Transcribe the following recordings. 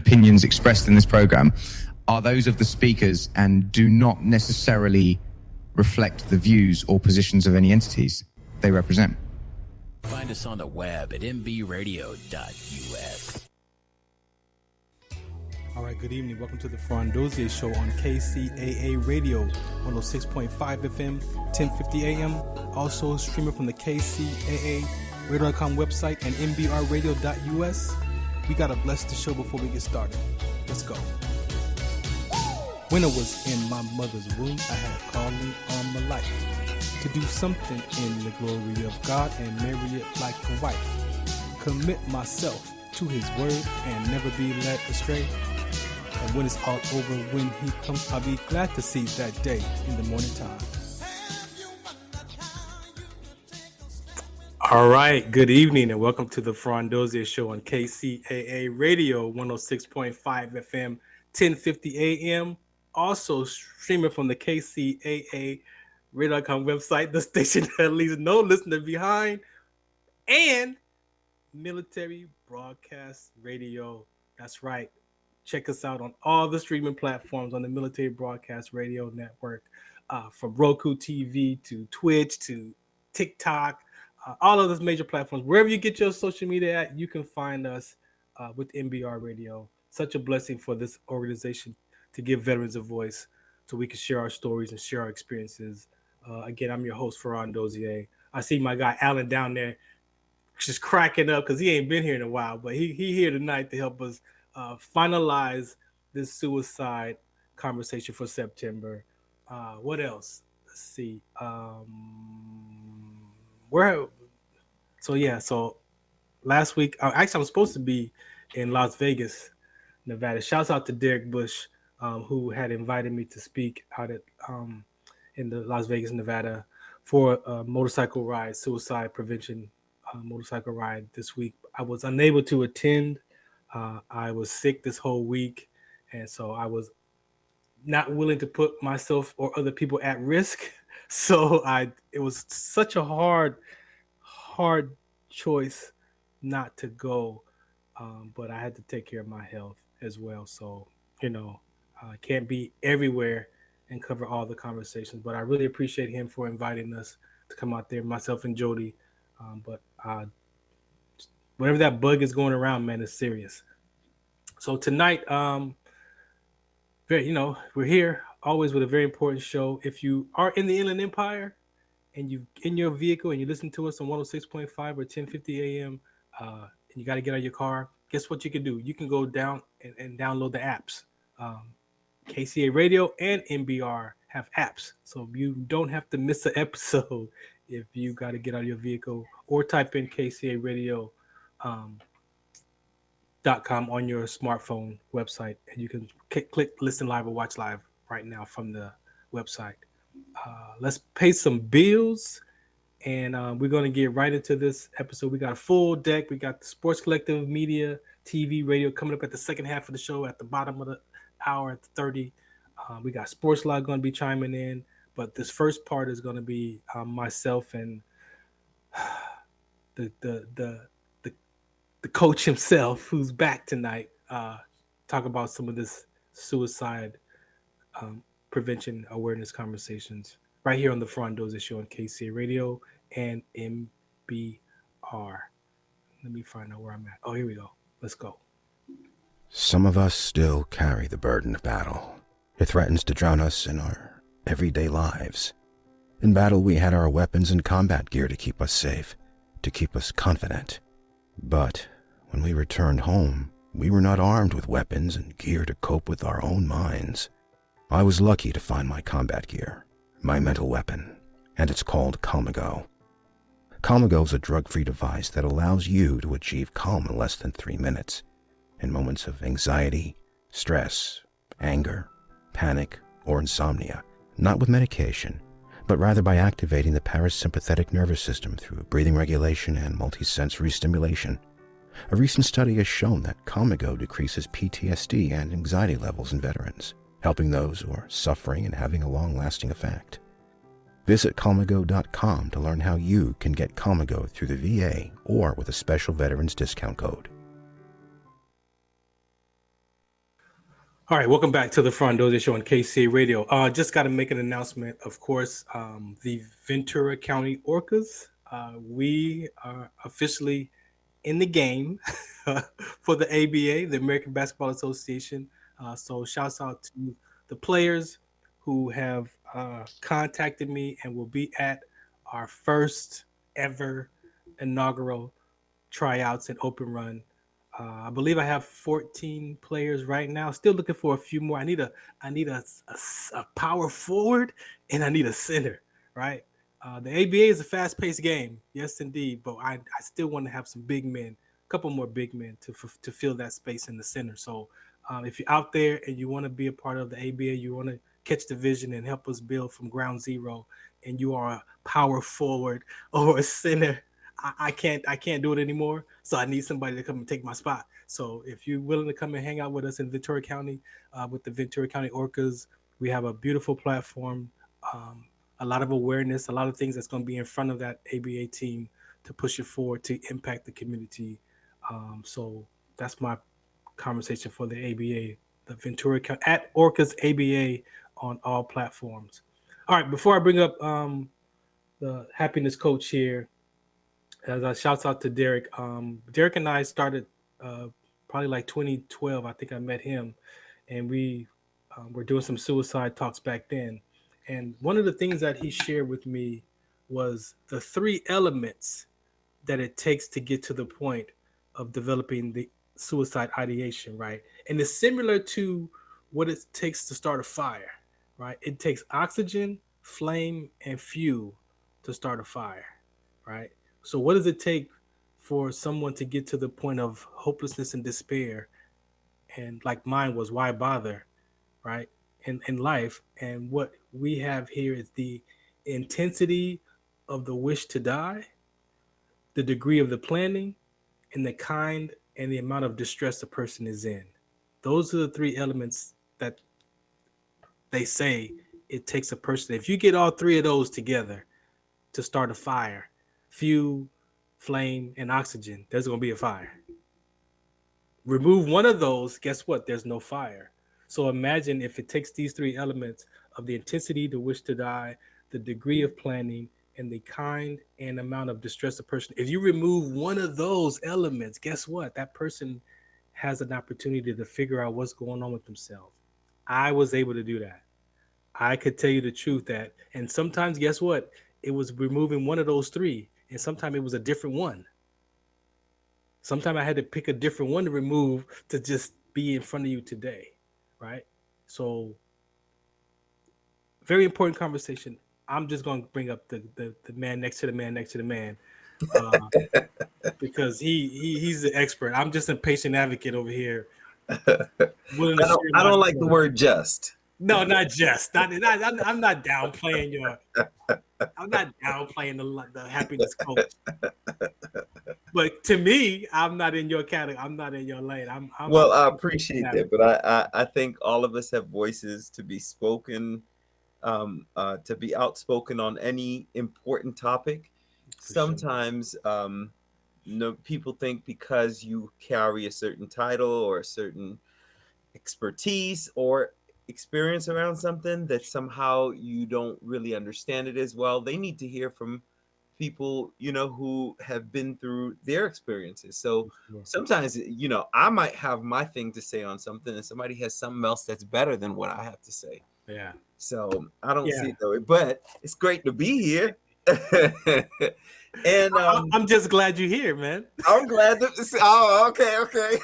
opinions expressed in this program are those of the speakers and do not necessarily reflect the views or positions of any entities they represent. Find us on the web at mbradio.us. All right, good evening. Welcome to the Farron Dozier Show on KCAA Radio, 106.5 FM, 1050 AM. Also streaming from the KCAA Radio.com website and mbradio.us. We got to bless the show before we get started. Let's go. When I was in my mother's womb, I had a calling on my life to do something in the glory of God and marry it like a wife. Commit myself to his word and never be led astray. And when it's all over, when he comes, I'll be glad to see that day in the morning time. All right, good evening and welcome to the Farron Dozier Show on KCAA Radio, 106.5 FM, 1050 AM. Also streaming from the KCAA Radio.com website, the station that leaves no listener behind, and Military Broadcast Radio. That's right. Check us out on all the streaming platforms on the Military Broadcast Radio Network, from Roku TV to Twitch to TikTok, all of those major platforms. Wherever you get your social media at, you can find us with MBR Radio. Such a blessing for this organization to give veterans a voice so we can share our stories and share our experiences. Again, I'm your host, Farron Dozier. I see my guy Alan down there just cracking up because he ain't been here in a while, but he here tonight to help us finalize this suicide conversation for September. What else? Let's see. So last week, actually, I'm supposed to be in Las Vegas, Nevada. Shouts out to Derek Bush, who had invited me to speak out at in the Las Vegas, Nevada, for a motorcycle ride, suicide prevention motorcycle ride this week. I was unable to attend. I was sick this whole week, and so I was not willing to put myself or other people at risk. So it was such a hard choice not to go, but I had to take care of my health as well. So, I can't be everywhere and cover all the conversations, but I really appreciate him for inviting us to come out there, myself and Jody. But whatever that bug is going around, man, is serious. So tonight, we're here always with a very important show. If you are in the Inland Empire and you in your vehicle and you listen to us on 106.5 or 1050 AM, and you got to get out of your car, guess what you can do? You can go down and download the apps. KCA Radio and MBR have apps, so you don't have to miss an episode if you got to get out of your vehicle, or type in KCA Radio .com on your smartphone website, and you can click listen live or watch live right now from the website. Let's pay some bills, and we're going to get right into this episode. We got a full deck. We got the Sports Collective Media, TV, radio coming up at the second half of the show at the bottom of the hour at the 30. We got Sports Law going to be chiming in, but this first part is going to be myself and the coach himself, who's back tonight, talk about some of this suicide prevention awareness conversations right here on the Farron Dozier Show on KCA Radio and MBR. Let me find out where I'm at. Oh, here we go. Let's go. Some of us still carry the burden of battle. It threatens to drown us in our everyday lives. In battle, we had our weapons and combat gear to keep us safe, to keep us confident. But when we returned home, we were not armed with weapons and gear to cope with our own minds. I was lucky to find my combat gear, my mental weapon, and it's called Calmago. Calmago is a drug-free device that allows you to achieve calm in less than 3 minutes. In moments of anxiety, stress, anger, panic, or insomnia, not with medication, but rather by activating the parasympathetic nervous system through breathing regulation and multisensory stimulation. A recent study has shown that Calmago decreases PTSD and anxiety levels in veterans, helping those who are suffering and having a long-lasting effect. Visit Calmago.com to learn how you can get Calmago through the VA or with a special veterans discount code. All right, welcome back to the Farron Dozier Show on KCA Radio. Just got to make an announcement. Of course, the Ventura County Orcas, we are officially in the game for the ABA, the American Basketball Association. So shouts out to the players who have contacted me and will be at our first ever inaugural tryouts and open run. I believe I have 14 players right now. Still looking for a few more. I need a power forward and I need a center. Right. The ABA is a fast-paced game, yes, indeed. But I still want to have some big men, a couple more big men to fill that space in the center. So if you're out there and you want to be a part of the ABA, you want to catch the vision and help us build from ground zero, and you are a power forward or a center, I can't do it anymore. So I need somebody to come and take my spot. So if you're willing to come and hang out with us in Ventura County, with the Ventura County Orcas, we have a beautiful platform, a lot of awareness, a lot of things that's going to be in front of that ABA team to push it forward to impact the community. So that's my conversation for the ABA, the Ventura County at Orcas ABA on all platforms. All right, before I bring up the happiness coach here, as I shouts out to Derek. Derek and I started probably like 2012. I think I met him, and we were doing some suicide talks back then. And one of the things that he shared with me was the 3 elements that it takes to get to the point of developing the suicide ideation, right? And it's similar to what it takes to start a fire, right? It takes oxygen, flame, and fuel to start a fire, right? So what does it take for someone to get to the point of hopelessness and despair? And like mine was, why bother, right? In life. And what we have here is the intensity of the wish to die, the degree of the planning, and the kind and the amount of distress a person is in. Those are the 3 elements that they say it takes a person. If you get all 3 of those together to start a fire, fuel, flame, and oxygen, there's going to be a fire. Remove one of those, guess what? There's no fire. So imagine if it takes these 3 elements of the intensity, the wish to die, the degree of planning, and the kind and amount of distress a person. If you remove one of those elements, guess what? That person has an opportunity to figure out what's going on with themselves. I was able to do that. I could tell you the truth that, and sometimes guess what? It was removing one of those 3. And sometimes it was a different one. Sometimes I had to pick a different one to remove to just be in front of you today, right? So very important conversation. I'm just going to bring up the man next to the man next to the man because he's the expert. I'm just a patient advocate over here. I don't like the word just. No, not just. I'm not downplaying your. I'm not downplaying the happiness coach. But to me, I'm not in your category. I'm not in your lane. Well, I appreciate that, but I think all of us have voices to be spoken, to be outspoken on any important topic. Sometimes, people think because you carry a certain title or a certain expertise or experience around something that somehow you don't really understand it as well. They need to hear from people, who have been through their experiences. So sometimes, I might have my thing to say on something and somebody has something else that's better than what I have to say. Yeah. So I don't see it that way, but it's great to be here. And I'm just glad you're here, man. I'm glad that. Oh, okay.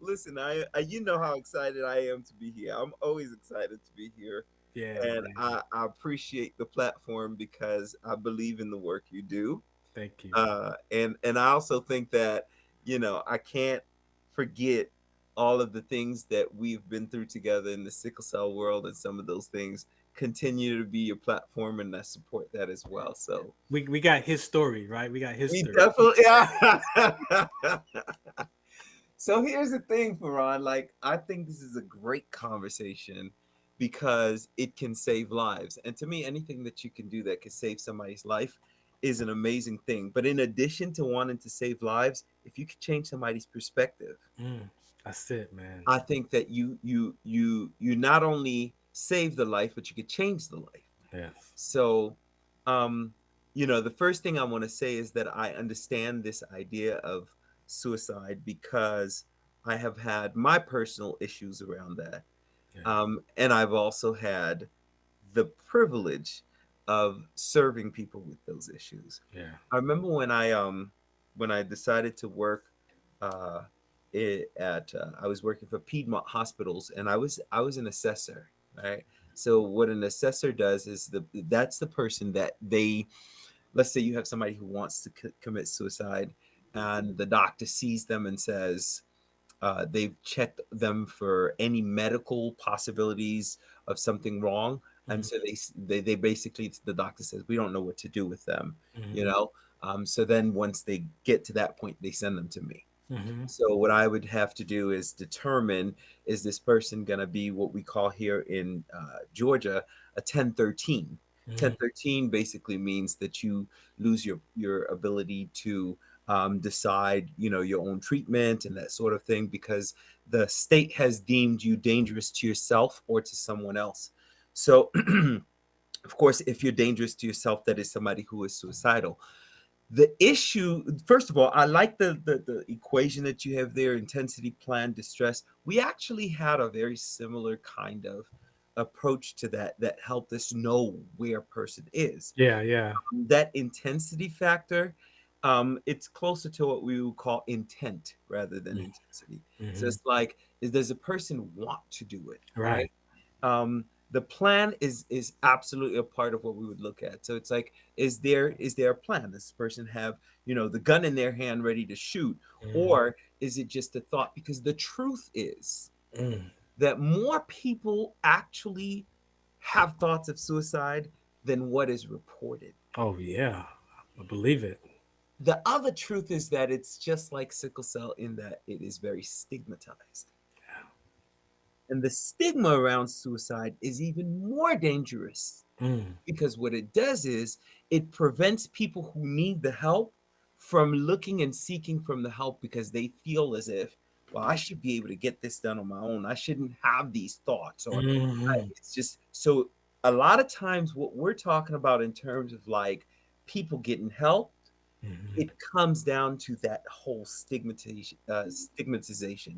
Listen, I you know how excited I am to be here. I'm always excited to be here. Yeah. And I appreciate the platform because I believe in the work you do. Thank you. And I also think that, I can't forget all of the things that we've been through together in the sickle cell world, and some of those things continue to be your platform, and I support that as well. So we got his story, right? We got his story. Definitely, yeah. So here's the thing, Farron. Like, I think this is a great conversation because it can save lives. And to me, anything that you can do that can save somebody's life is an amazing thing. But in addition to wanting to save lives, if you could change somebody's perspective, That's it, man. I think that you not only save the life, but you could change the life. Yes. So, the first thing I want to say is that I understand this idea of suicide because I have had my personal issues around that. Yeah. And I've also had the privilege of serving people with those issues. Yeah. I remember when I decided to work uh, I was working for Piedmont Hospitals, and I was an assessor, right? So what an assessor does is that's the person that let's say you have somebody who wants to commit suicide, and the doctor sees them and says they've checked them for any medical possibilities of something wrong, and so they basically, the doctor says, we don't know what to do with them, so then once they get to that point, they send them to me. So what I would have to do is determine, is this person going to be what we call here in Georgia a 1013? 1013 basically means that you lose your ability to decide, your own treatment and that sort of thing, because the state has deemed you dangerous to yourself or to someone else. So, of course, if you're dangerous to yourself, that is somebody who is suicidal. The issue, first of all, I like the equation that you have there, intensity, plan, distress. We actually had a very similar kind of approach to that helped us know where a person is. Yeah. That intensity factor, it's closer to what we would call intent rather than intensity. So it's like, does a person want to do it? Right. The plan is absolutely a part of what we would look at. So it's like, is there a plan? Does this person have, the gun in their hand ready to shoot? Or is it just a thought? Because the truth is that more people actually have thoughts of suicide than what is reported. Oh, yeah. I believe it. The other truth is that it's just like sickle cell in that it is very stigmatized. And the stigma around suicide is even more dangerous because what it does is it prevents people who need the help from looking and seeking from the help, because they feel as if, well, I should be able to get this done on my own. I shouldn't have these thoughts. Or it's just, so a lot of times what we're talking about in terms of like people getting help, it comes down to that whole stigmatization.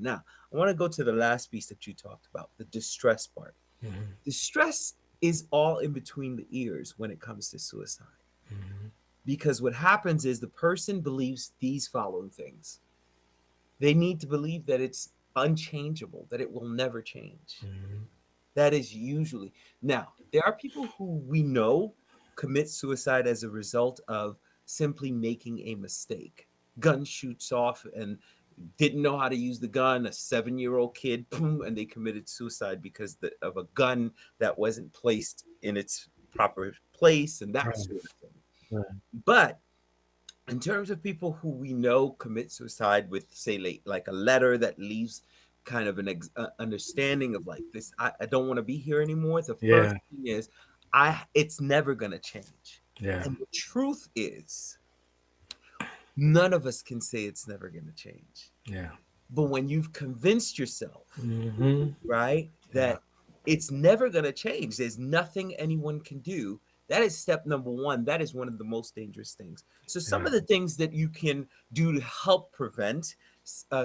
Now, I want to go to the last piece that you talked about, the distress part. Distress is all in between the ears when it comes to suicide. Because what happens is the person believes these following things. They need to believe that it's unchangeable, that it will never change. That is usually. Now, there are people who we know commit suicide as a result of simply making a mistake. Gun shoots off and didn't know how to use the gun. A 7-year-old kid, boom, and they committed suicide because of a gun that wasn't placed in its proper place and that sort of thing. But in terms of people who we know commit suicide with, say, like a letter that leaves kind of an understanding of like this, I don't want to be here anymore. The first thing is, it's never going to change. And the truth is, none of us can say it's never going to change. But when you've convinced yourself, right, that it's never going to change, there's nothing anyone can do, that is step number one. That is one of the most dangerous things. So some of the things that you can do to help prevent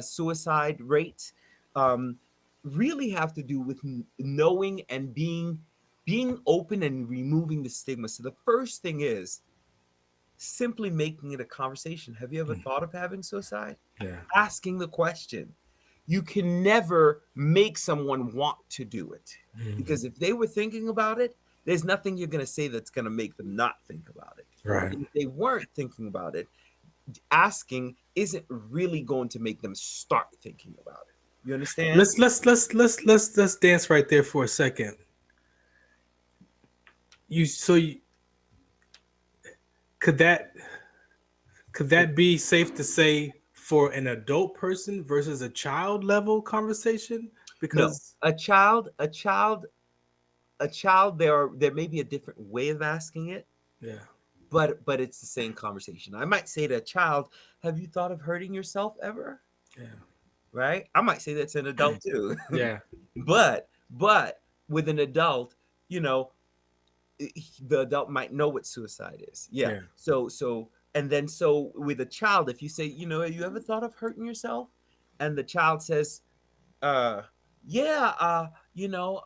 suicide rate really have to do with knowing and being open and removing the stigma. So the first thing is simply making it a conversation. Have you ever thought of having suicide? Asking the question. You can never make someone want to do it, because if they were thinking about it, there's nothing you're going to say that's going to make them not think about it. And if they weren't thinking about it, asking isn't really going to make them start thinking about it. You understand? Let's dance right there for a second. Could that be safe to say for an adult person versus a child level conversation? Because no, a child, there may be a different way of asking it. But it's the same conversation. I might say to a child, have you thought of hurting yourself ever? right? I might say that's an adult too. Yeah. but with an adult, you know, the adult might know what suicide is. Yeah. Yeah. So and then so with a child, if you say, you know, have you ever thought of hurting yourself? And the child says, yeah, you know,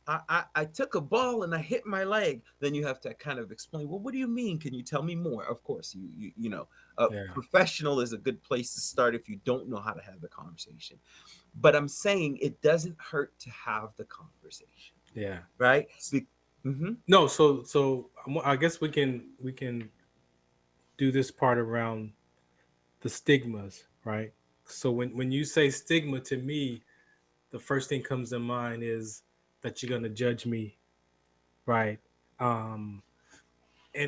I took a ball and I hit my leg. Then you have to kind of explain, well, what do you mean? Can you tell me more? Of course, you know, Yeah. professional is a good place to start if you don't know how to have the conversation. But I'm saying it doesn't hurt to have the conversation. Yeah. Right. No, so I guess we can do this part around the stigmas, right? So when you say stigma, to me, the first thing comes to mind is that you're gonna judge me, right? And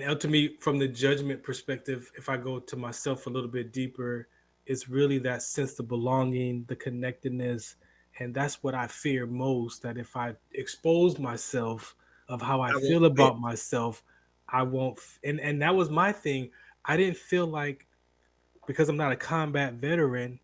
ultimately, from the judgment perspective, if I go to myself a little bit deeper, it's really that sense of belonging, the connectedness, and that's what I fear most. That if I expose myself of how I I won't feel fit. about myself, I won't. And that was my thing. I didn't feel like, because I'm not a combat veteran,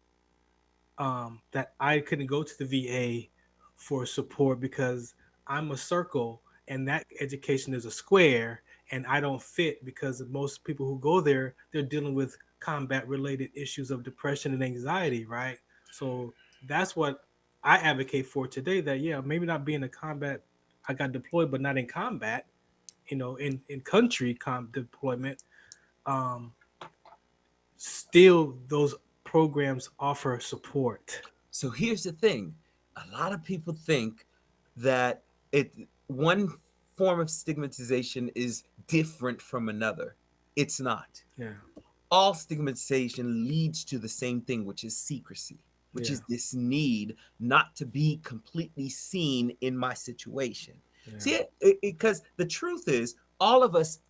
that I couldn't go to the VA for support because I'm a circle and that education is a square, and I don't fit because most people who go there, they're dealing with combat related issues of depression and anxiety, right? So that's what I advocate for today, that yeah, maybe not being a combat, I got deployed but not in combat, you know, in country deployment. um Still those programs offer support. So here's the thing. A lot of people think that one form of stigmatization is different from another. It's not. Yeah. All stigmatization leads to the same thing, which is secrecy, which is this need not to be completely seen in my situation. Yeah. See, because the truth is, all of us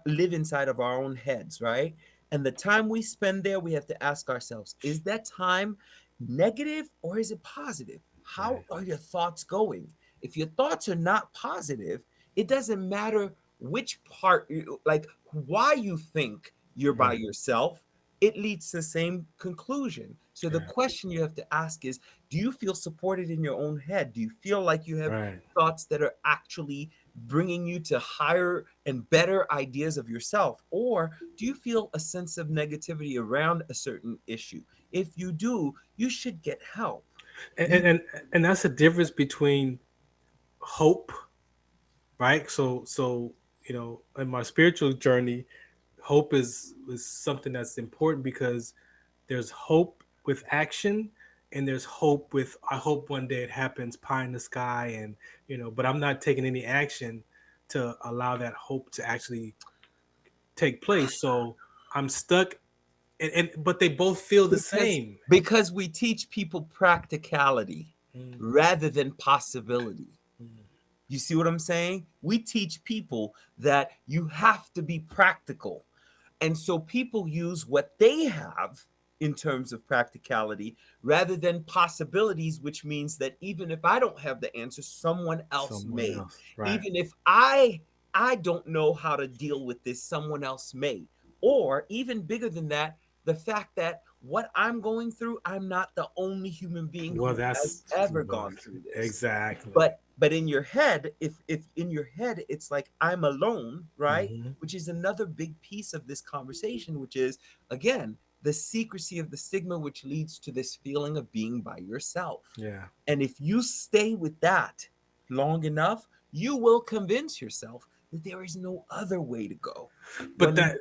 live inside of our own heads, right? And the time we spend there, we have to ask ourselves, is that time negative or is it positive? How Right. are your thoughts going? If your thoughts are not positive, it doesn't matter which part, like why you think you're by Right. yourself, it leads to the same conclusion. So the Right. question you have to ask is, do you feel supported in your own head? Do you feel like you have Right. thoughts that are actually bringing you to higher and better ideas of yourself? Or do you feel a sense of negativity around a certain issue? If you do, you should get help. And that's the difference between hope, right? So you know, in my spiritual journey, hope is something that's important because there's hope with action, and there's hope with I hope one day it happens, pie in the sky, and you know, but I'm not taking any action to allow that hope to actually take place. So I'm stuck, and but they both feel the because same. because we teach people practicality Mm, rather than possibility. mm. You see what I'm saying? We teach people that you have to be practical. And so people use what they have in terms of practicality rather than possibilities, which means that even if I don't have the answer, someone else Someone may. else, right? Even if I don't know how to deal with this, someone else may. Or even bigger than that, the fact that what I'm going through, I'm not the only human being Well, who that's has ever gone through this. exactly. But in your head, if in your head it's like I'm alone, right? Mhm. Which is another big piece of this conversation, which is again the secrecy of the stigma, which leads to this feeling of being by yourself. Yeah. And if you stay with that long enough, you will convince yourself that there is no other way to go. But When in that,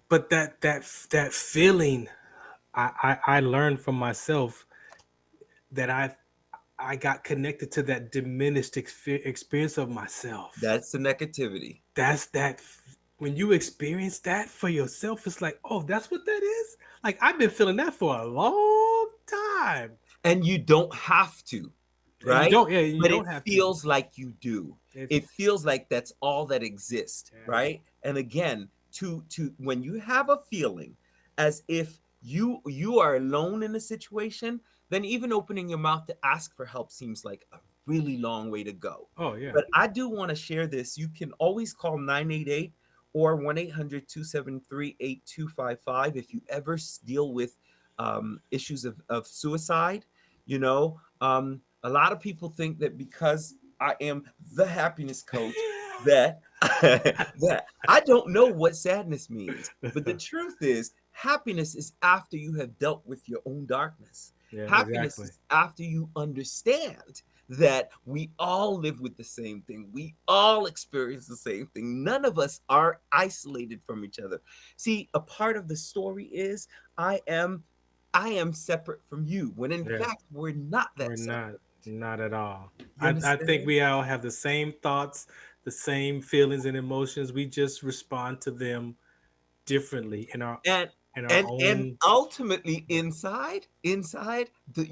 but that feeling, I learned from myself that I got connected to that diminished experience of myself. that's the negativity. That's that. When you experience that for yourself, it's like, oh, that's what that is. Like I've been feeling that for a long time, And you don't have to, and you right? don't. Yeah, you But it don't have to. feels like you do. It, It feels like that's all that exists, yeah. right? And again, to when you have a feeling as if you are alone in a situation, then even opening your mouth to ask for help seems like a really long way to go. Oh yeah. But I do want to share this. You can always call 988 or 1-800-273-8255 if you ever deal with issues of suicide. You know, a lot of people think that because I am the happiness coach that that I don't know what sadness means. But the truth is, happiness is after you have dealt with your own darkness. Yeah, Happiness exactly. is after you understand that we all live with the same thing. We all experience the same thing. None of us are isolated from each other. See, a part of the story is I am separate from you, when in Yeah, fact we're not that we're separate. not at all. You I think understand? we all have the same thoughts, the same feelings and emotions. We just respond to them differently And in our and own. ultimately inside, you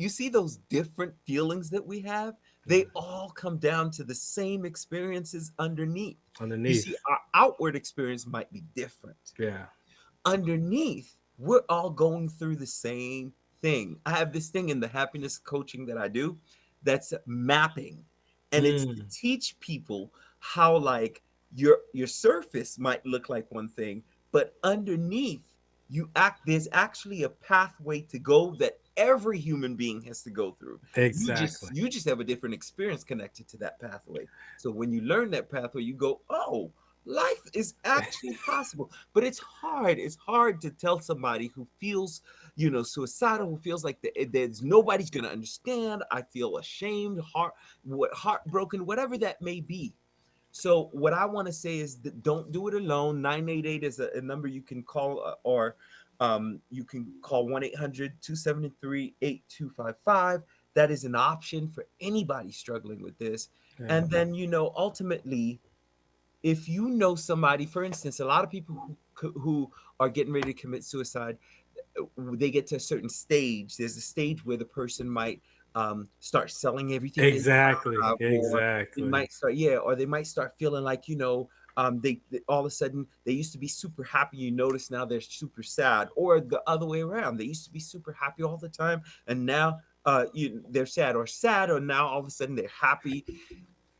see those different feelings that we have, they all come down to the same experiences underneath. You see, Underneath. our outward experience might be different. Yeah. Underneath, we're all going through the same thing. I have this thing in the happiness coaching that I do that's mapping. And it's to Mm, teach people how, like, your surface might look like one thing, but underneath there's actually a pathway to go that every human being has to go through. you exactly. just you just have a different experience connected to that pathway. So when you learn that pathway, you go, oh, life is actually possible. But it's hard to tell somebody who feels, suicidal, who feels like there's nobody's going to understand. I feel ashamed, heartbroken, whatever that may be. So what I want to say is that don't do it alone. 988 is a number you can call, or you can call 1-800-273-8255. That is an option for anybody struggling with this. Yeah. And then, ultimately, if you know somebody, for instance, a lot of people who are getting ready to commit suicide, they get to a certain stage. There's a stage where the person might start selling everything they Exactly. have, or they Exactly. might start, or they might start feeling like, they all of a sudden they used to be super happy. You notice now they're super sad, or the other way around. They used to be super happy all the time, and now they're sad, or now all of a sudden they're happy.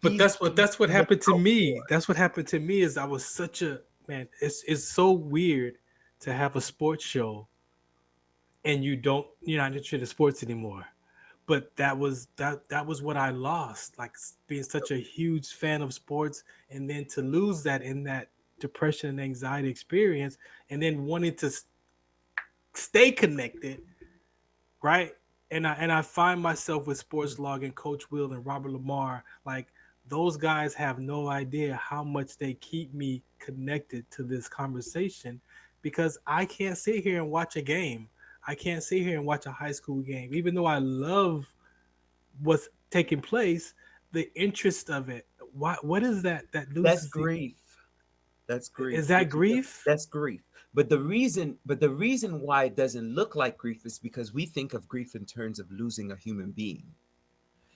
But These things that's what look happened to out me. for. That's what happened to me is I was such a man. It's so weird to have a sports show and you're not interested in sports anymore. But that was what I lost. Like being such a huge fan of sports, and then to lose that in that depression and anxiety experience, and then wanting to stay connected, right? And I find myself with Sports Log and Coach Will and Robert Lamar, like those guys have no idea how much they keep me connected to this conversation because I can't sit here and watch a game. I can't sit here and watch a high school game, even though I love what's taking place. The interest of it. What is that that That's loses the? grief. That's grief. Is that grief? That's grief. But the reason why it doesn't look like grief is because we think of grief in terms of losing a human being.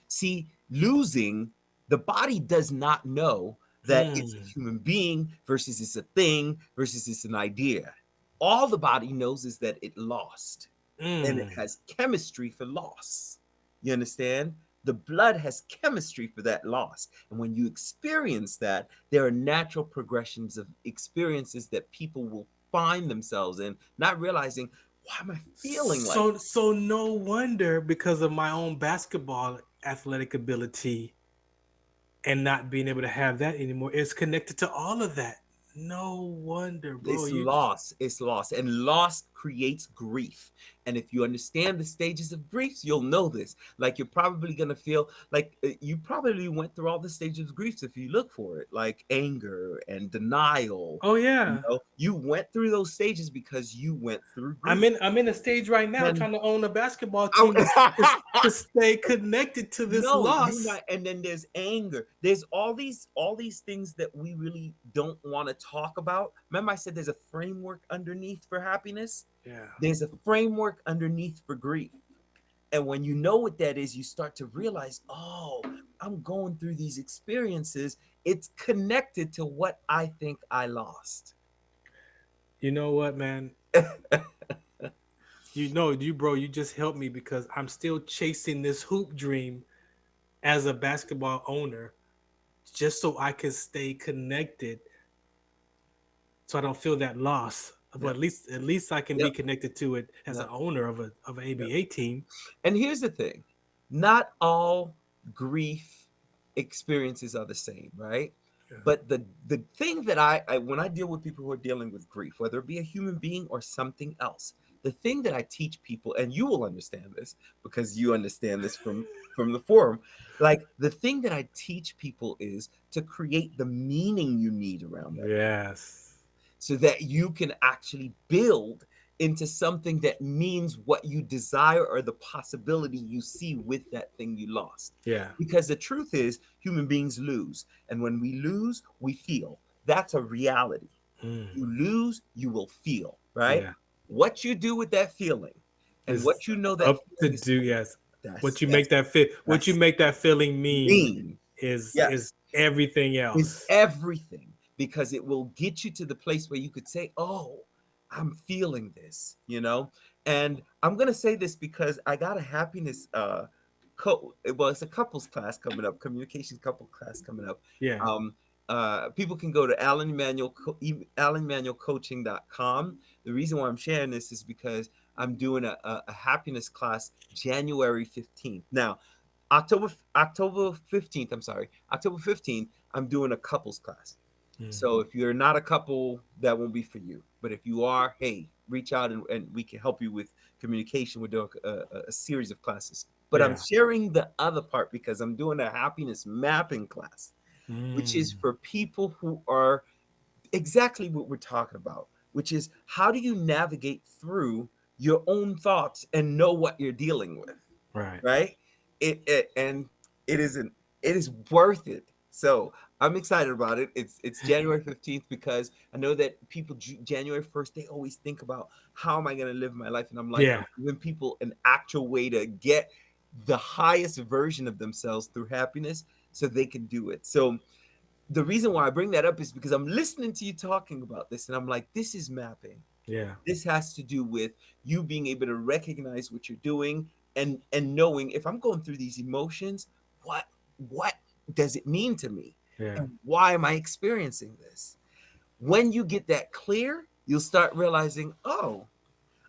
See, losing, the body does not know that it's a Mm, human being versus it's a thing versus it's an idea. All the body knows is that it lost, and it mm. has chemistry for loss. You understand? The blood has chemistry for that loss. And when you experience that, there are natural progressions of experiences that people will find themselves in, not realizing, why am I feeling like So no wonder because of my own basketball athletic ability and not being able to have that anymore. It's connected to all of that. No wonder, bro. it's You loss. It's loss. And loss creates grief. And if you understand the stages of grief, you'll know this. Like, you're probably going to feel like you probably went through all the stages of grief if you look for it, like anger and denial. Oh yeah. You went through those stages because you went through I'm grief. in a stage right now And trying to own a basketball team to stay connected to this no, you loss. might, and then there's anger. There's all these things that we really don't want to talk about. Remember, I said there's a framework underneath for happiness. Yeah. There's a framework underneath for grief. And when you know what that is, you start to realize, oh, I'm going through these experiences. It's connected to what I think I lost. You know what, man? Bro, you just helped me because I'm still chasing this hoop dream as a basketball owner just so I can stay connected so I don't feel that loss. But Yep. at least I can be Yep. connected to it as an Yep. owner of an Yep. ABA team. And here's the thing. not all grief experiences are the same, right? Yeah. But the thing that I when I deal with people who are dealing with grief, whether it be a human being or something else, the thing that I teach people, and you will understand this because you understand this from the forum, like the thing that I teach people is to create the meaning you need around that, Yes. so that you can actually build into something that means what you desire or the possibility you see with that thing you lost. Yeah. Because the truth is, human beings lose. And when we lose, we feel. That's a reality. You lose, you will feel, right? Yeah. What you do with that feeling and Is what you know that up to feeling is do. Yes. What you that's make that fit. What you that's make that feeling mean mean. is Yes, everything is else. everything, because it will get you to the place where you could say, oh, I'm feeling this, you know. And I'm gonna say this because I got a happiness well, it's a couples class coming up, communications couple class coming up. Yeah. People can go to alanemanuelcoaching.com. The reason why I'm sharing this is because I'm doing a happiness class January 15th. Now, October 15th, I'm sorry, October 15th, I'm doing a couples class. So if you're not a couple, that won't be for you. But if you are, hey, reach out and we can help you with communication. We're doing a series of classes. But I'm Yeah. sharing the other part because I'm doing a happiness mapping class, which is for people who are exactly what we're talking about, which is how do you navigate through your own thoughts and know what you're dealing with, Right. right? And it isn't, it is worth it. So I'm excited about it. It's January 15th because I know that people January 1st, they always think about how am I going to live my life? And I'm like, Yeah. I'm giving people an actual way to get the highest version of themselves through happiness so they can do it. So the reason why I bring that up is because I'm listening to you talking about this and I'm like, this is mapping. Yeah. This has to do with you being able to recognize what you're doing and knowing if I'm going through these emotions, what does it mean to me? Yeah. And why am I experiencing this? When you get that clear, you'll start realizing, oh,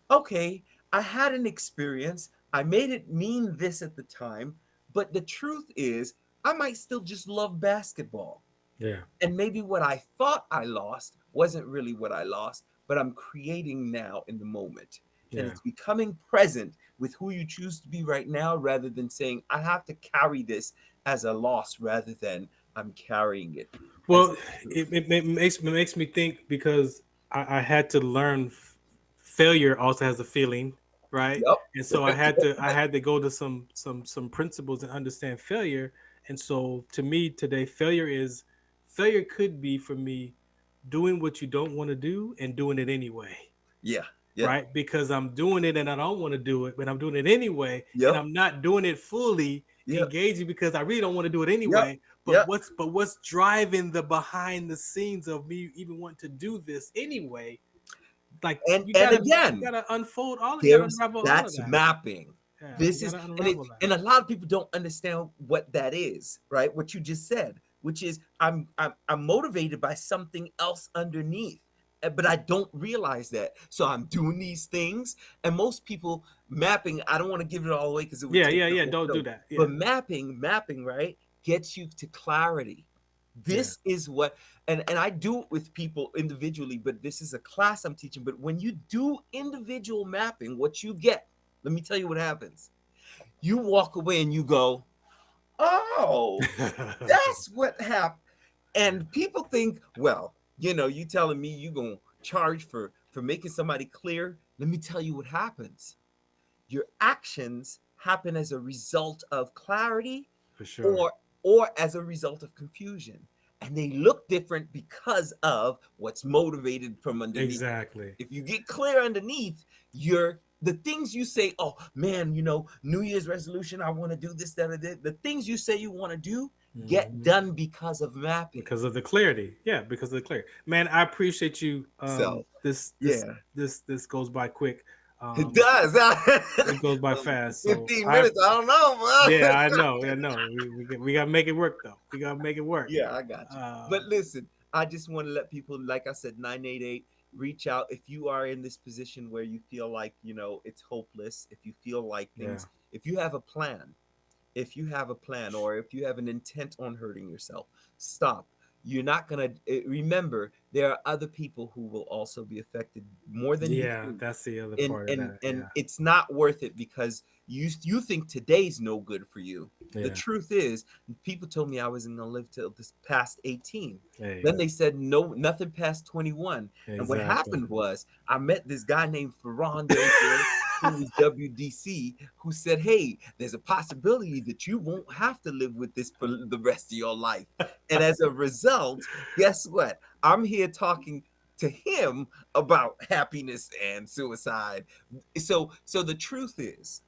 okay, I had an experience. I made it mean this at the time, but the truth is, I might still just love basketball. Yeah. And maybe what I thought I lost wasn't really what I lost, but I'm creating now in the moment. And Yeah. it's becoming present with who you choose to be right now rather than saying, I have to carry this as a loss rather than I'm carrying it. Well, it makes me think because I had to learn failure also has a feeling, right? And so Yep. I had to go to some principles and understand failure. And so to me today, failure could be for me doing what you don't want to do and doing it anyway. Yeah. Right? Because I'm doing it and I don't want to do it, but I'm doing it anyway, and Yep. I'm not doing it fully Yep. engaging because I really don't want to do it Yep. anyway. Yep. But what's driving the behind the scenes of me even wanting to do this anyway? Like And you gotta again, unfold all, you gotta there's unravel all of that's that. mapping. Yeah, This you is gotta and unravel that. and a lot of people don't understand what that is, right? What you just said, which is I'm motivated by something else underneath, but I don't realize that. So I'm doing these things, and most people mapping. I don't want to give it all away because it would take the Yeah. whole Don't show. do that. Yeah. But mapping, right, gets you to clarity. This is what, and I do it with people individually, but this is a class I'm teaching. But when you do individual mapping, what you get, let me tell you what happens. You walk away and you go, oh, that's what happened. And people think, well, you telling me you're going to charge for making somebody clear. Let me tell you what happens. Your actions happen as a result of clarity For sure. or as a result of confusion. And they look different because of what's motivated from underneath. Exactly. If you get clear underneath, the things you say, oh man, New Year's resolution, I want to do this, that, or that. The things you say you want to do get done because of mapping. Because of the clarity. Yeah, because of the clarity. Man, I appreciate you. This goes by quick. It does. It goes by fast. So 15 minutes. I don't know, bro. Yeah, I know. We gotta make it work though. We gotta make it work. Yeah, I got you. But listen, I just want to let people, like I said, 988, reach out if you are in this position where you feel like it's hopeless. If you feel like things, if you have a plan, if you have a plan or if you have an intent on hurting yourself, stop. You're not gonna remember there are other people who will also be affected more than you Yeah, think. that's the other and part of and that. and Yeah. it's not worth it because you think today's no good for you. The Yeah. truth is, people told me I wasn't gonna live till this past 18. Hey, Then they said no, nothing past 21. And what exactly. happened was I met this guy named Farron Dozier, who was WDC, who said, "Hey, there's a possibility that you won't have to live with this for the rest of your life." And as a result, guess what? I'm here talking to him about happiness and suicide. So the truth is,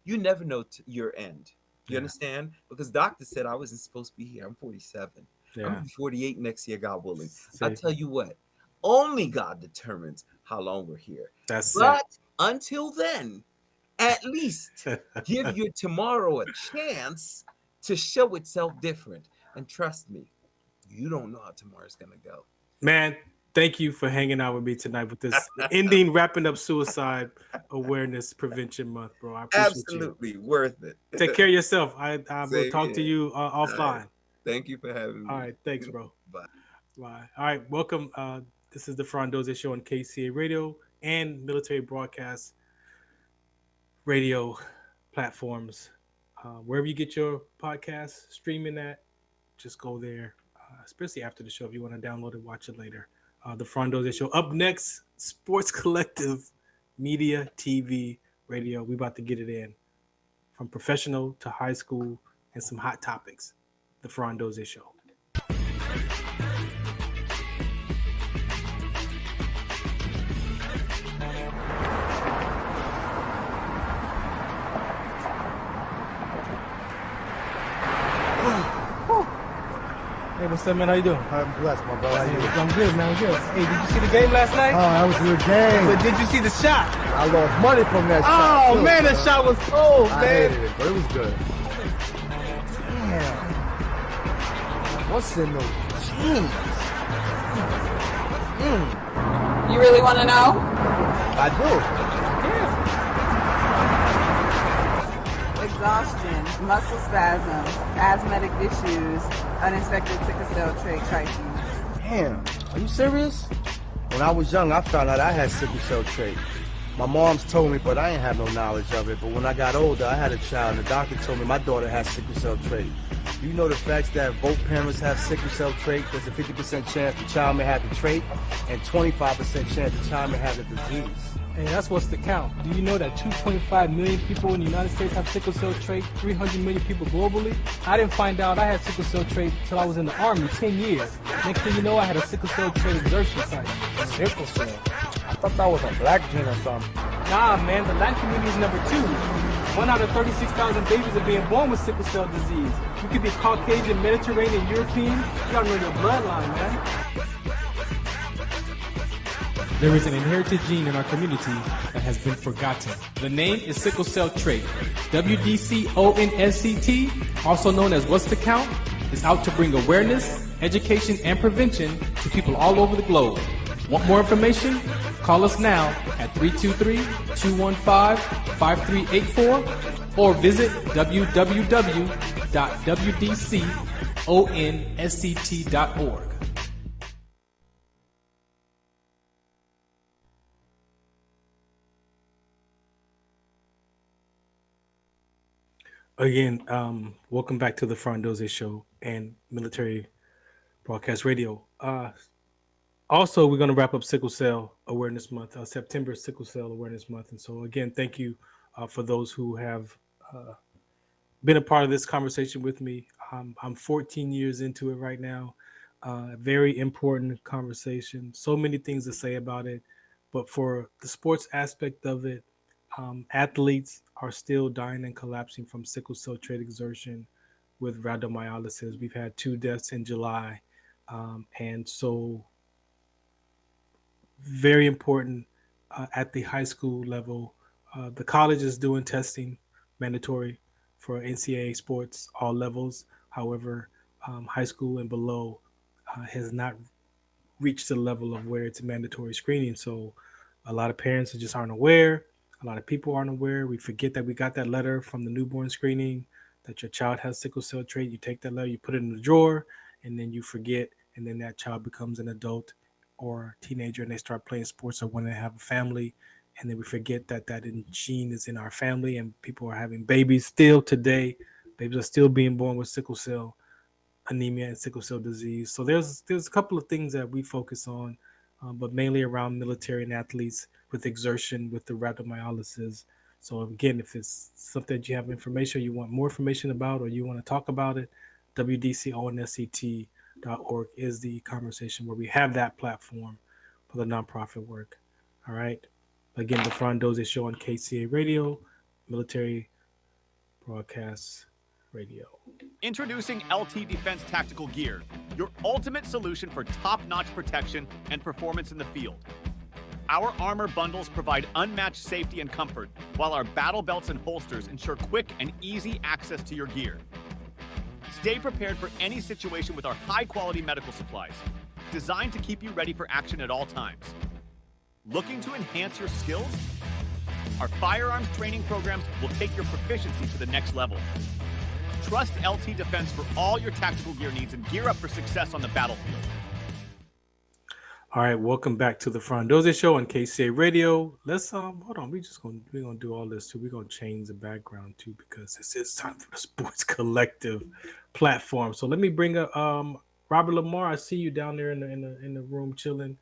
you never know your end. You Yeah. understand? Because doctor said I wasn't supposed to be here. I'm 47. I'm Yeah. gonna be 48 next year, God willing. See, I tell you what, only God determines how long we're here. that's But until then, at least give your tomorrow a chance to show itself different. And trust me, you don't know how tomorrow's gonna go. Man, thank you for hanging out with me tonight with this wrapping up Suicide Awareness Prevention Month, bro. I appreciate Absolutely worth it. you. Take care of yourself. I will Same talk to here. you offline. All right. Thank you for having me. All right, thanks, bro. Bye. Bye. All right, welcome. This is the Farron Dozier Show on KCA Radio and Military Broadcast Radio platforms. Wherever you get your podcast streaming at, just go there. Especially after the show, if you want to download it, watch it later. The Farron Dozier Show. Up next, Sports Collective Media, TV, Radio. We about to get it in. From professional to high school and some hot topics. The Farron Dozier Show. Hey, what's up, man? How you doing? I'm blessed, my brother. How you doing? I'm good, man. I'm good. Hey, did you see the game last night? Oh, that was a good game. But did you see the shot? I lost money from that shot. Oh, too, man, that shot was cold, I man. hated it, but it was good. Damn. What's in those jeans? You really want to know? I do. Exhaustion, muscle spasms, asthmatic issues, unexpected sickle cell trait crises. Damn. Are you serious? When I was young, I found out I had sickle cell trait. My mom's told me, but I ain't have no knowledge of it. But when I got older, I had a child, and the doctor told me my daughter has sickle cell trait. You know the facts that both parents have sickle cell trait, there's a 50% chance the child may have the trait, and 25% chance the child may have the disease. Hey, that's what's the count. Do you know that 2.5 million people in the United States have sickle cell trait, 300 million people globally? I didn't find out I had sickle cell trait until I was in the Army 10 years. Next thing you know, I had a sickle cell trait exertion site. Sickle cell? I thought that was a black gene or something. Nah, man, the Latin community is number 2. 1 out of 36,000 babies are being born with sickle cell disease. You could be Caucasian, Mediterranean, European. You gotta know your bloodline, man. There is an inherited gene in our community that has been forgotten. The name is sickle cell trait. WDCONSCT, also known as What's the Count, is out to bring awareness, education, and prevention to people all over the globe. Want more information? Call us now at 323-215-5384 or visit www.wdconsct.org. Again, welcome back to the Farron Dozier Show and Military Broadcast Radio. Also, we're going to wrap up Sickle Cell Awareness Month, September Sickle Cell Awareness Month. And so, again, thank you for those who have been a part of this conversation with me. I'm 14 years into it right now. Very important conversation. So many things to say about it. But for the sports aspect of it, athletes are still dying and collapsing from sickle cell trait exertion with rhabdomyolysis. We've had 2 deaths in July. And so very important at the high school level. The college is doing testing, mandatory for NCAA sports, all levels. However, high school and below has not reached the level of where it's mandatory screening. So a lot of parents just aren't aware. A lot of people aren't aware. We forget that we got that letter from the newborn screening that your child has sickle cell trait. You take that letter, you put it in the drawer, and then you forget, and then that child becomes an adult or teenager, and they start playing sports or when they have a family, and then we forget that gene is in our family, and people are having babies still today. Babies are still being born with sickle cell anemia and sickle cell disease. So there's a couple of things that we focus on, but mainly around military and athletes with exertion, with the rhabdomyolysis. So again, if it's something that you have information, you want more information about, or you want to talk about it, WDCONSCT.org is the conversation where we have that platform for the nonprofit work. All right. Again, the Farron Dozier Show on KCA Radio, Military Broadcast Radio. Introducing LT Defense Tactical Gear, your ultimate solution for top-notch protection and performance in the field. Our armor bundles provide unmatched safety and comfort, while our battle belts and holsters ensure quick and easy access to your gear. Stay prepared for any situation with our high-quality medical supplies, designed to keep you ready for action at all times. Looking to enhance your skills? Our firearms training programs will take your proficiency to the next level. Trust LT Defense for all your tactical gear needs and gear up for success on the battlefield. All right, welcome back to the Farron Dozier Show on KCA Radio. Let's hold on. We're gonna do all this too. We're gonna change the background too because it's time for the Sports Collective platform. So let me bring up Robert Lamar. I see you down there in the room chilling.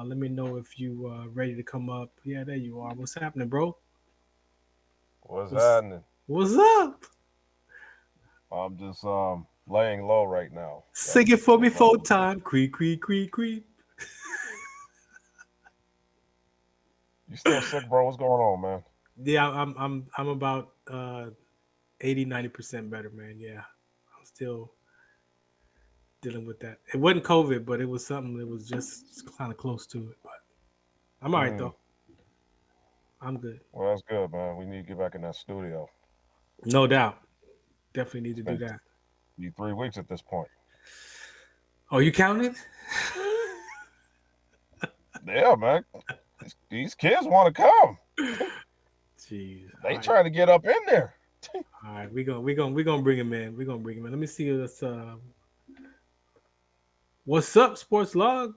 Let me know if you ready to come up. Yeah, there you are. What's happening, bro? What's happening? What's up? I'm just laying low right now. Sing it for me full time. Creep, creep, creep, creep. You still sick, bro? What's going on, man? Yeah, I'm about 80-90% better, man. Yeah, I'm still dealing with that. It wasn't COVID, but it was something that was just kind of close to it. But I'm all right though. I'm good. Well, that's good, man. We need to get back in that studio. No doubt. Definitely need to do that. Need 3 weeks at this point. Oh, you counting? Yeah, man. These kids want to come. Jeez. They trying to get up in there. All right, we gonna bring him in. We're gonna bring him in. Let me see this. What's up, Sports Log?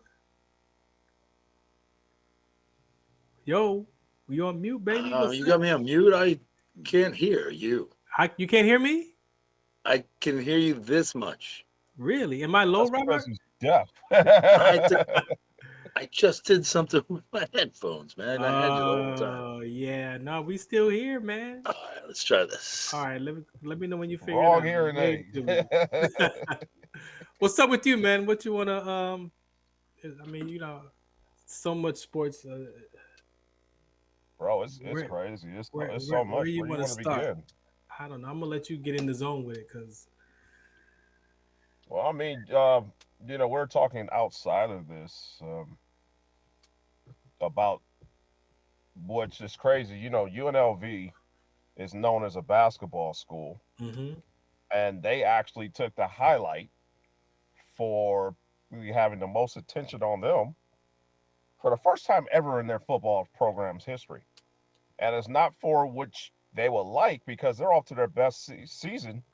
Yo, you on mute, baby? You got me on mute. I can't hear you. You can't hear me? I can hear you this much. Really? Am I low, Robert? He's deaf. I just did something with my headphones, man. I had you the whole time. Oh yeah, no, we still here, man. All right, let's try this. All right, let me know when you figure Wrong it out. hearing aid. What's up with you, man? What you wanna I mean, you know, so much sports. Bro, it's crazy. It's so much. Where you want to start? begin? I don't know. I'm gonna let you get in the zone with it, cause. Well, I mean, you know, we're talking outside of this about which is crazy. You know, UNLV is known as a basketball school, and they actually took the highlight for really having the most attention on them for the first time ever in their football program's history. And it's not for which they would like because they're off to their best season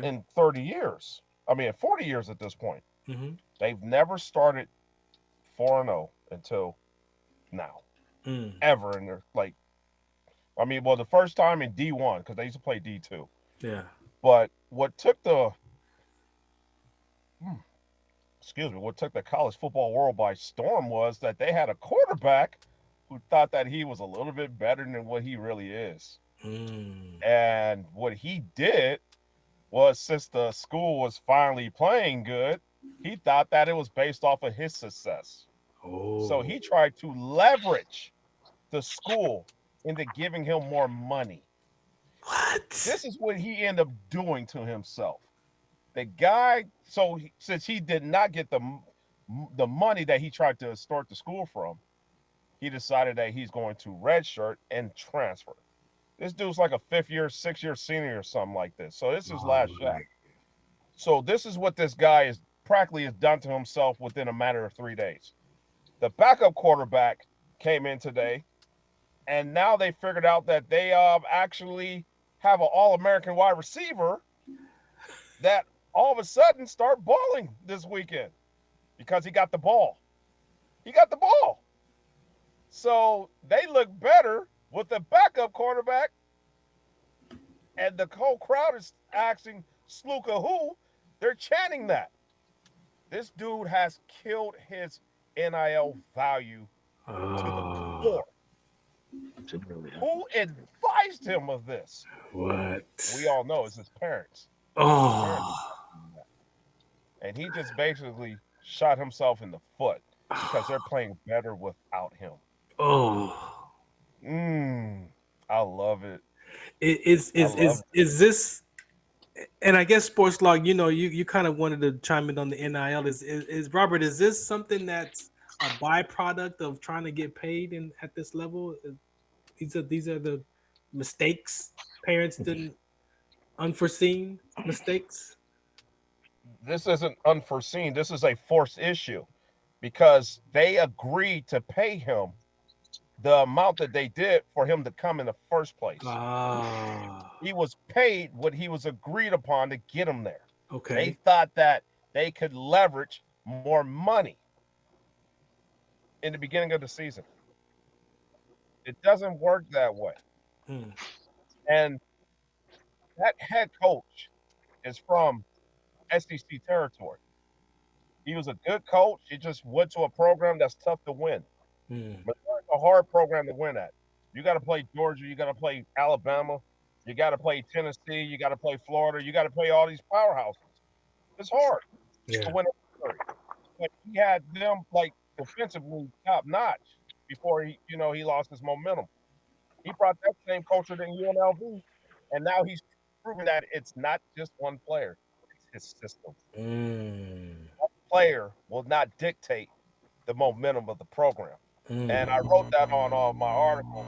in 30 years. I mean, 40 years at this point. They've never started 4-0 until now, ever in their I mean, well, the first time in D1 because they used to play D2. Yeah. But what took the college football world by storm was that they had a quarterback who thought that he was a little bit better than what he really is. And what he did was, since the school was finally playing good, he thought that it was based off of his success. So he tried to leverage the school into giving him more money. What? This is what he ended up doing to himself. The guy, since he did not get the money that he tried to start the school from, he decided that he's going to redshirt and transfer. This dude's like a 6-year senior or something like this. So this is his last shot. So this is what this guy is practically has done to himself within a matter of 3 days. The backup quarterback came in today And now they figured out that they actually have an All-American wide receiver that all of a sudden start balling this weekend because he got the ball. He got the ball. So they look better with the backup quarterback. And the whole crowd is asking Sluka who. They're chanting that. This dude has killed his NIL value to the core. Who advised him of this? What? We all know it's his parents. Oh. And he just basically shot himself in the foot because they're playing better without him. Oh. I love it. Is this, and I guess Sports Log, you kind of wanted to chime in on the NIL. Is Robert, is this something that's a byproduct of trying to get paid at this level? These are the mistakes parents didn't, unforeseen mistakes? This isn't unforeseen. This is a forced issue because they agreed to pay him the amount that they did for him to come in the first place. He was paid what he was agreed upon to get him there. Okay. They thought that they could leverage more money in the beginning of the season. It doesn't work that way. And that head coach is from SEC territory. He was a good coach. He just went to a program that's tough to win. But it's a hard program to win at. You got to play Georgia. You got to play Alabama. You got to play Tennessee. You got to play Florida. You got to play all these powerhouses. It's hard to win. But he had them like defensively top notch before he lost his momentum. He brought that same culture to UNLV, and now he's proven that it's not just one player; it's his system. One player will not dictate the momentum of the program. And I wrote that on my article.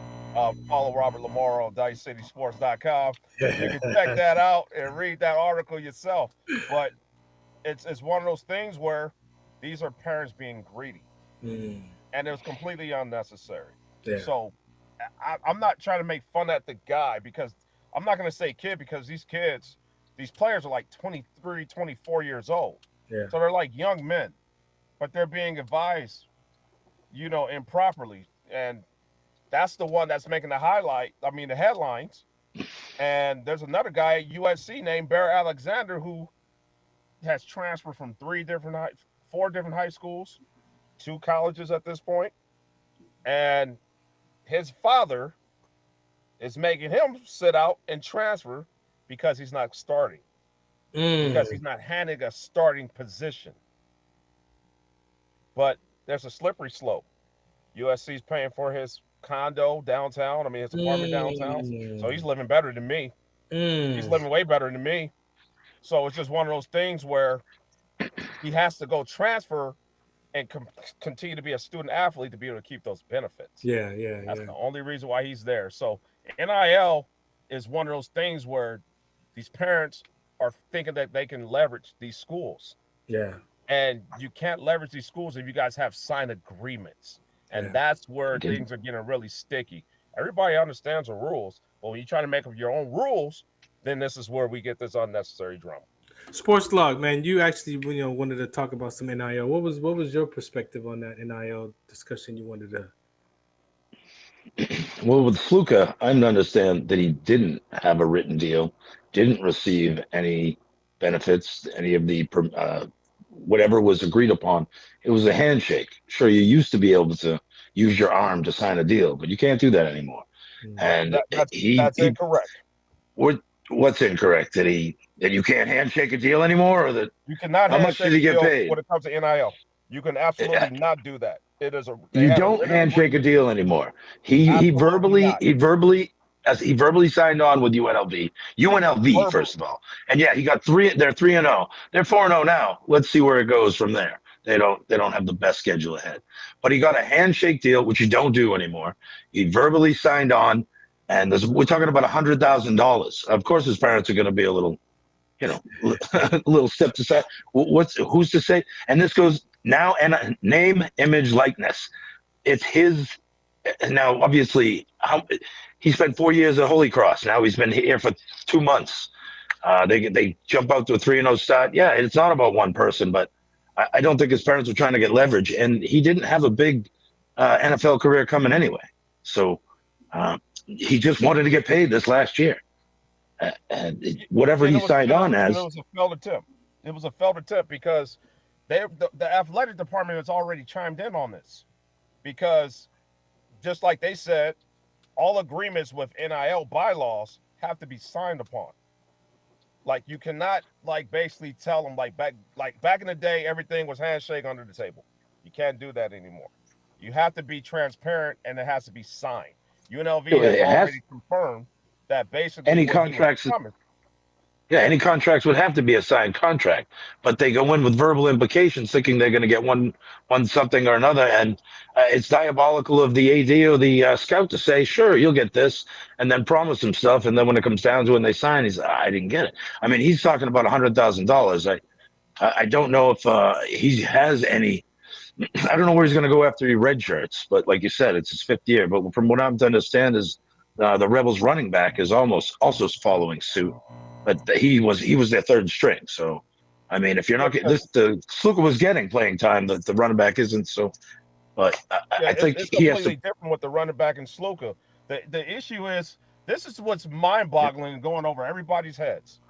Follow Robert Lamar on DiceCitySports.com. You can check that out and read that article yourself. But it's one of those things where these are parents being greedy, and it was completely unnecessary. So I'm not trying to make fun at the guy because I'm not going to say kid because these players are like 23, 24 years old. So they're like young men, but they're being advised improperly. And that's the one that's making the headlines. And there's another guy at USC named Bear Alexander who has transferred from 4 different high schools, 2 colleges at this point. And his father is making him sit out and transfer because he's not starting. Because he's not handing a starting position. But there's a slippery slope. USC's paying for his condo downtown. His apartment downtown. So he's living better than me. He's living way better than me. So it's just one of those things where he has to go transfer and continue to be a student athlete to be able to keep those benefits. That's the only reason why he's there. So NIL is one of those things where these parents are thinking that they can leverage these schools. And you can't leverage these schools if you guys have signed agreements. And that's where things are getting really sticky. Everybody understands the rules, but when you try to make up your own rules, then this is where we get this unnecessary drama. Sports Log, man, you actually wanted to talk about some NIL. What was your perspective on that NIL discussion you wanted to? Well, with Fluka, I understand that he didn't have a written deal, didn't receive any benefits, any of the whatever was agreed upon. It was a handshake. Sure, you used to be able to use your arm to sign a deal, but you can't do that anymore. And that's incorrect. What's incorrect? That you can't handshake a deal anymore, or that you cannot? How much did he get paid when it comes to NIL? You can absolutely not do that. It is you don't handshake a deal anymore. He verbally signed on with UNLV first of all, and he got 3. They're 3-0. They're 4-0 now. Let's see where it goes from there. They don't have the best schedule ahead, but he got a handshake deal, which you don't do anymore. He verbally signed on, and we're talking about $100,000. Of course, his parents are going to be a little, a little step to say. Who's to say? And this goes now, and name, image, likeness. It's his And now, obviously, he spent 4 years at Holy Cross. Now he's been here for 2 months. They jump out to a 3-0 start. Yeah, it's not about one person, but I don't think his parents were trying to get leverage, and he didn't have a big NFL career coming anyway. So he just wanted to get paid this last year. And whatever he signed on as. It was a failed attempt. It was a failed attempt because the athletic department has already chimed in on this. Because just like they said, all agreements with NIL bylaws have to be signed upon. Like you cannot basically tell them back in the day, everything was handshake under the table. You can't do that anymore. You have to be transparent and it has to be signed. UNLV has already confirmed that basically any contracts. Yeah, any contracts would have to be a signed contract, but they go in with verbal implications, thinking they're going to get one something or another, and it's diabolical of the AD or the scout to say, "Sure, you'll get this," and then promise him stuff, and then when it comes down to it and they sign, he's, "I didn't get it." I mean, he's talking about $100,000. I don't know if he has any. I don't know where he's going to go after he red shirts, but like you said, it's his 5th year. But from what I'm to understand is the Rebels running back is also following suit. But he was their 3rd string. So, I mean, if you're not getting this, the Sluka was getting playing time. The running back isn't. So, but I think it's he has completely to. different with the running back and Sluka. The issue is this is what's mind-boggling and going over everybody's heads.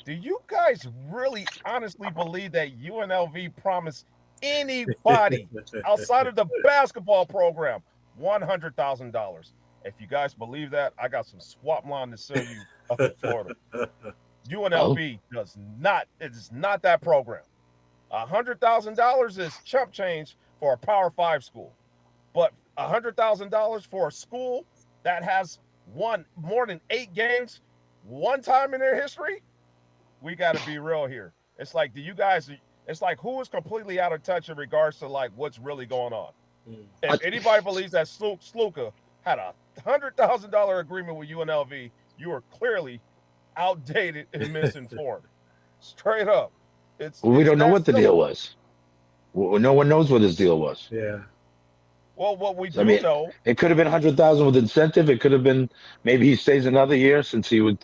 Do you guys really honestly believe that UNLV promised anybody outside of the basketball program $100,000? If you guys believe that, I got some swap line to sell you up in Florida. UNLV does not. It is not that program. $100,000 is chump change for a Power 5 school, but $100,000 for a school that has won more than 8 games one time in their history, we got to be real here. It's like, it's like who is completely out of touch in regards to what's really going on. If anybody believes that Sluka had a $100,000 agreement with UNLV, you are clearly outdated and misinformed. Straight up. We don't know what the deal was. No one knows what his deal was. Yeah. Well, what we do know, it could have been 100,000 with incentive. It could have been maybe he stays another year since he would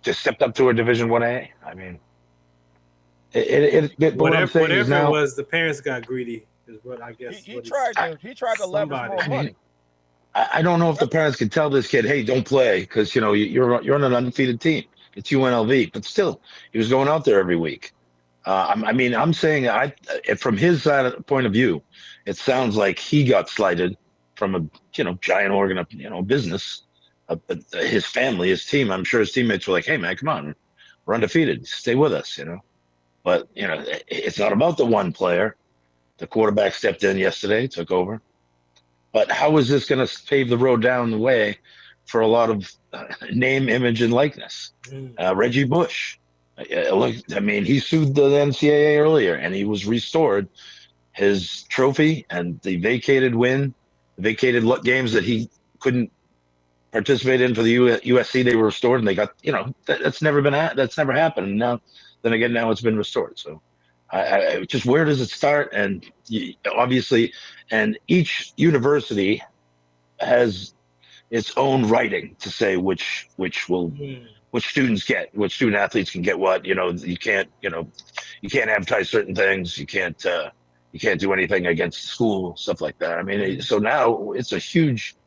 just stepped up to a Division 1A. I mean, whatever it was, the parents got greedy. Is what I guess. He tried to leverage more money. I don't know if the parents can tell this kid, "Hey, don't play," because you're on an undefeated team. It's UNLV, but still, he was going out there every week. I'm saying, from his point of view, it sounds like he got slighted from a giant business. His family, his team. I'm sure his teammates were like, "Hey, man, come on, we're undefeated. Stay with us," But it's not about the one player. The quarterback stepped in yesterday, took over. But how is this going to pave the road down the way for a lot of name, image, and likeness? Reggie Bush. He sued the NCAA earlier, and he was restored his trophy and the vacated games that he couldn't participate in for the USC. They were restored, and they got that's never happened. And now it's been restored. So. Just where does it start? And obviously, and each university has its own writing to say which students get, which student athletes can get what. You can't advertise certain things. You can't do anything against the school, stuff like that. I mean, so now it's a huge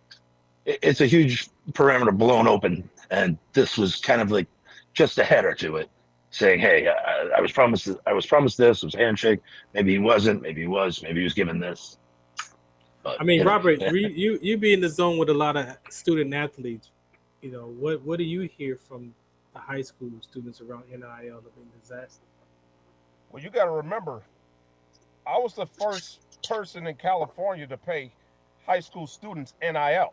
parameter blown open, and this was kind of like just a header to it. Saying, "Hey, I was promised this. It was a handshake. Maybe he wasn't. Maybe he was. Maybe he was given this." But, Robert, you be in the zone with a lot of student athletes. What do you hear from the high school students around NIL? Is that? Well, you got to remember, I was the first person in California to pay high school students NIL,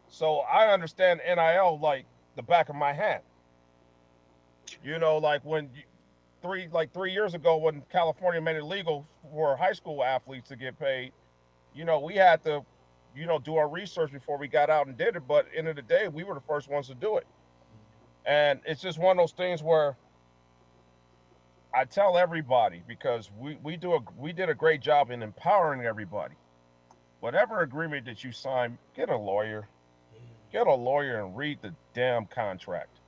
so I understand NIL like the back of my hand. When 3 years ago, when California made it legal for high school athletes to get paid, we had to, do our research before we got out and did it. But end of the day, we were the first ones to do it. And it's just one of those things where I tell everybody, because we did a great job in empowering everybody. Whatever agreement that you sign, get a lawyer. Get a lawyer and read the damn contract.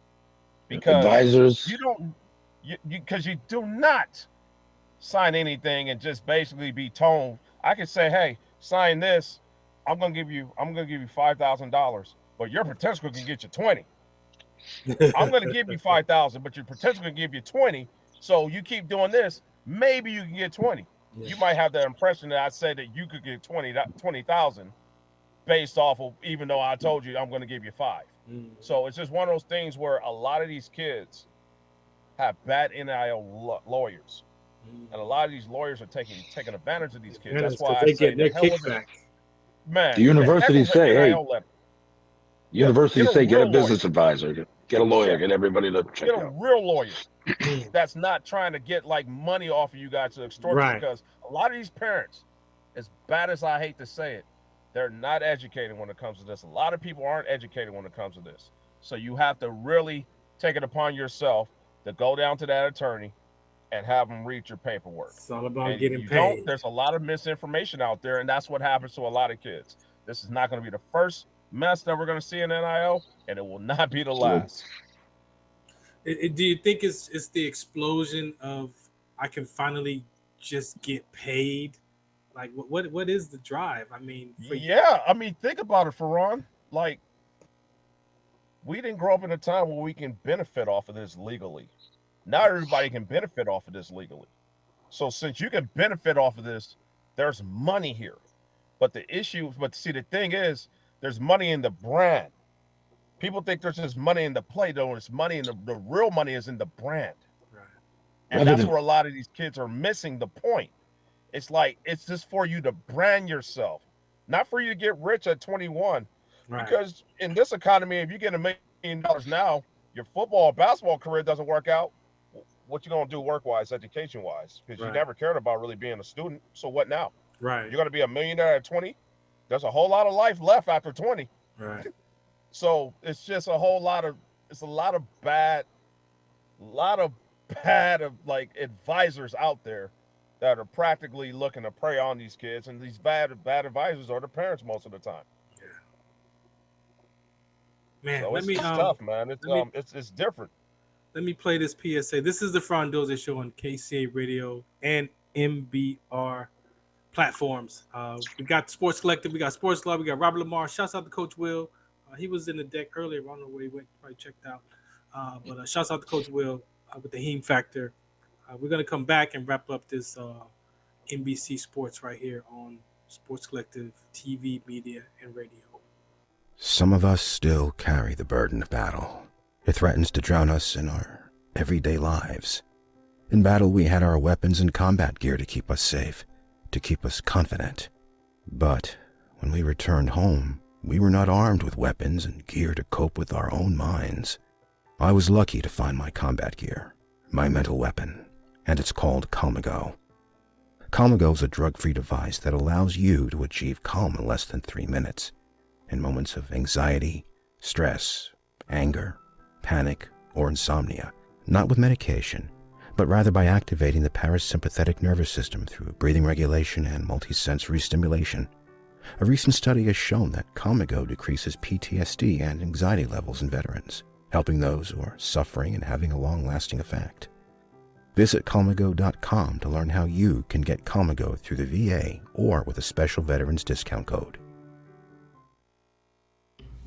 Because advisors, because you do not sign anything and just basically be told. I could say, hey, sign this. I'm gonna give you $5,000, but your potential can get you 20. I'm gonna give you 5,000, but your potential can give you 20. So you keep doing this, maybe you can get 20. Yeah. You might have the impression that I said that you could get 20,000 based off of, even though I told you I'm going to give you 5. So it's just one of those things where a lot of these kids have bad NIL lawyers, and a lot of these lawyers are taking advantage of these kids. That's why I say their kickback. Man, the universities say, hey, universities say get a business advisor, get a lawyer, get everybody to check out. Get a real lawyer that's not trying to get like money off of you guys to extort you, because a lot of these parents, as bad as I hate to say it, they're not educated when it comes to this. A lot of people aren't educated when it comes to this. So you have to really take it upon yourself to go down to that attorney and have them read your paperwork. It's all about getting paid. There's a lot of misinformation out there, and that's what happens to a lot of kids. This is not going to be the first mess that we're going to see in NIL, and it will not be the last. Do you think it's the explosion of I can finally just get paid? Like, what is the drive? I mean, think about it, Farron. Like, we didn't grow up in a time where we can benefit off of this legally. Not everybody can benefit off of this legally. So since you can benefit off of this, there's money here. But the thing is, there's money in the brand. People think there's just money in the play, though. It's money in the real money is in the brand. Right. And that's where a lot of these kids are missing the point. It's like, it's just for you to brand yourself, not for you to get rich at 21. Right. Because in this economy, if you get $1 million now, your football or basketball career doesn't work out. What you gonna do work-wise, education-wise? Because you never cared about really being a student. So what now? Right. You're gonna be a millionaire at 20. There's a whole lot of life left after 20. Right. So it's just a lot of bad like advisors out there that are practically looking to prey on these kids, and these bad advisors are the parents most of the time. Yeah. Man, so it's tough, man. It's different. Let me play this PSA. This is the Farron Dozier Show on KCA Radio and MBR platforms. We got Sports Collective, we got Sports Law, we got Robert Lamar. Shouts out to Coach Will. He was in the deck earlier. I don't know where he went. Probably checked out. But shouts out to Coach Will with the Heme Factor. We're going to come back and wrap up this NBC Sports right here on Sports Collective TV, media, and radio. Some of us still carry the burden of battle. It threatens to drown us in our everyday lives. In battle, we had our weapons and combat gear to keep us safe, to keep us confident. But when we returned home, we were not armed with weapons and gear to cope with our own minds. I was lucky to find my combat gear, my mental weapon, and it's called Calmago. Calmago is a drug-free device that allows you to achieve calm in less than 3 minutes in moments of anxiety, stress, anger, panic, or insomnia, not with medication, but rather by activating the parasympathetic nervous system through breathing regulation and multisensory stimulation. A recent study has shown that Calmago decreases PTSD and anxiety levels in veterans, helping those who are suffering and having a long-lasting effect. Visit Calmago.com to learn how you can get Calmago through the VA or with a special veterans discount code.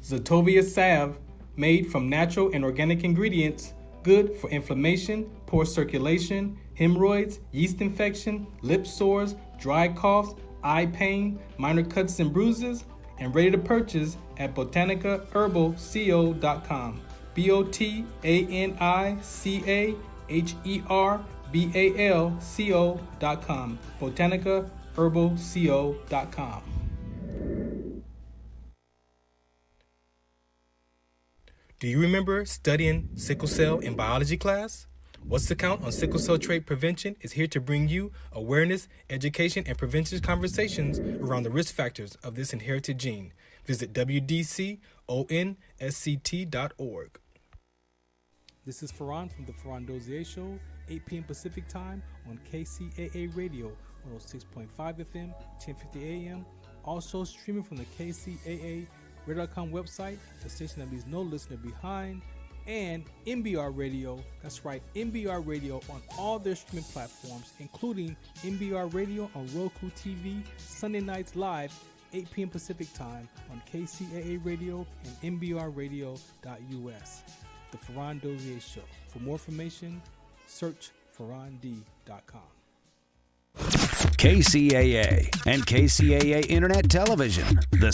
Zetovia salve, made from natural and organic ingredients, good for inflammation, poor circulation, hemorrhoids, yeast infection, lip sores, dry coughs, eye pain, minor cuts and bruises, and ready to purchase at botanicaherbalco.com. BOTANICAHERBALCO.com. botanicaherbalco.com. Do you remember studying sickle cell in biology class? What's the Count on Sickle Cell Trait Prevention is here to bring you awareness, education, and prevention conversations around the risk factors of this inherited gene. Visit WDCONSCT.org. This is Farron from the Farron Dozier Show, 8 p.m. Pacific Time on KCAA Radio, 106.5 FM, 1050 AM. Also streaming from the KCAA Radio.com website, the station that leaves no listener behind, and MBR Radio. That's right, MBR Radio on all their streaming platforms, including MBR Radio on Roku TV, Sunday nights live, 8 p.m. Pacific Time on KCAA Radio and MBRradio.us. The Farron Dozier Show. For more information, search farrond.com. KCAA and KCAA Internet Television. The